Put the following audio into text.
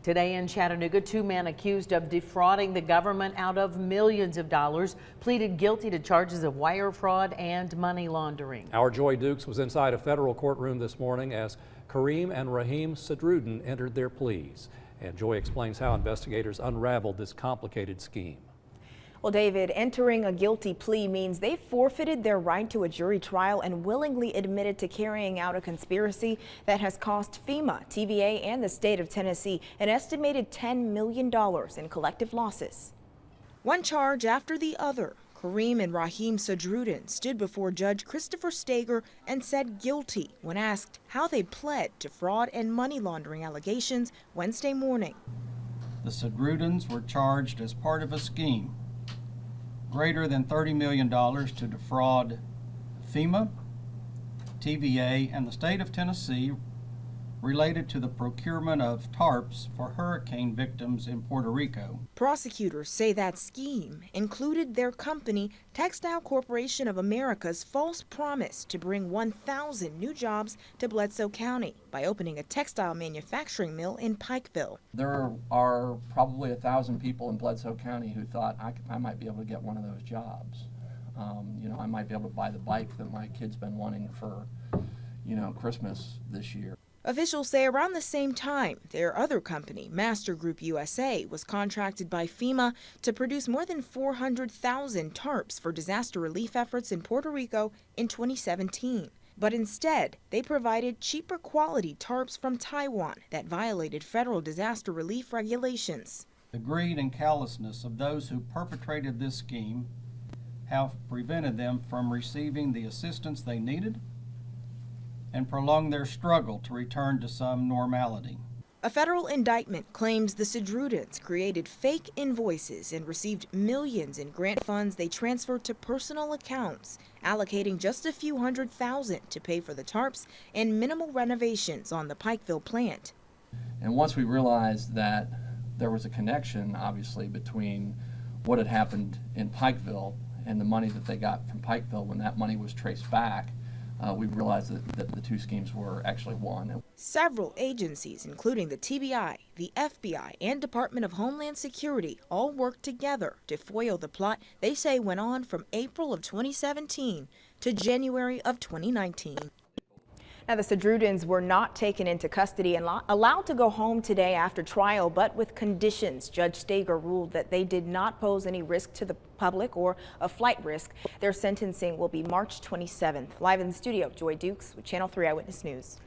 Today in Chattanooga, two men accused of defrauding the government out of millions of dollars pleaded guilty to charges of wire fraud and money laundering. Our Joy Dukes was inside a federal courtroom this morning as Kareem and Raheem Sadruddin entered their pleas. And Joy explains how investigators unraveled this complicated scheme. Well, David, entering a guilty plea means they forfeited their right to a jury trial and willingly admitted to carrying out a conspiracy that has cost FEMA, TVA, and the state of Tennessee an estimated $10 million in collective losses. One charge after the other, Kareem and Raheem Sadruddin stood before Judge Christopher Stager and said guilty when asked how they pled to fraud and money laundering allegations Wednesday morning. The Sadruddins were charged as part of a scheme greater than $30 million to defraud FEMA, TVA, and the state of Tennessee related to the procurement of tarps for hurricane victims in Puerto Rico. Prosecutors say that scheme included their company, Textile Corporation of America's false promise to bring 1,000 new jobs to Bledsoe County by opening a textile manufacturing mill in Pikeville. There are probably 1,000 people in Bledsoe County who thought I might be able to get one of those jobs. I might be able to buy the bike that my kid's been wanting for, Christmas this year. Officials say around the same time, their other company, Master Group USA, was contracted by FEMA to produce more than 400,000 tarps for disaster relief efforts in Puerto Rico in 2017. But instead, they provided cheaper quality tarps from Taiwan that violated federal disaster relief regulations. The greed and callousness of those who perpetrated this scheme have prevented them from receiving the assistance they needed and prolong their struggle to return to some normality. A federal indictment claims the Sadruddins created fake invoices and received millions in grant funds they transferred to personal accounts, allocating just a few $100,000 to pay for the tarps and minimal renovations on the Pikeville plant. And once we realized that there was a connection, obviously, between what had happened in Pikeville and the money that they got from Pikeville, when that money was traced back, we realized that the two schemes were actually one. Several agencies, including the TBI, the FBI, and Department of Homeland Security, all worked together to foil the plot they say went on from April of 2017 to January of 2019. Now, the Sadruddins were not taken into custody and allowed to go home today after trial, but with conditions. Judge Stager ruled that they did not pose any risk to the public or a flight risk. Their sentencing will be March 27th. Live in the studio, Joy Dukes with Channel 3 Eyewitness News.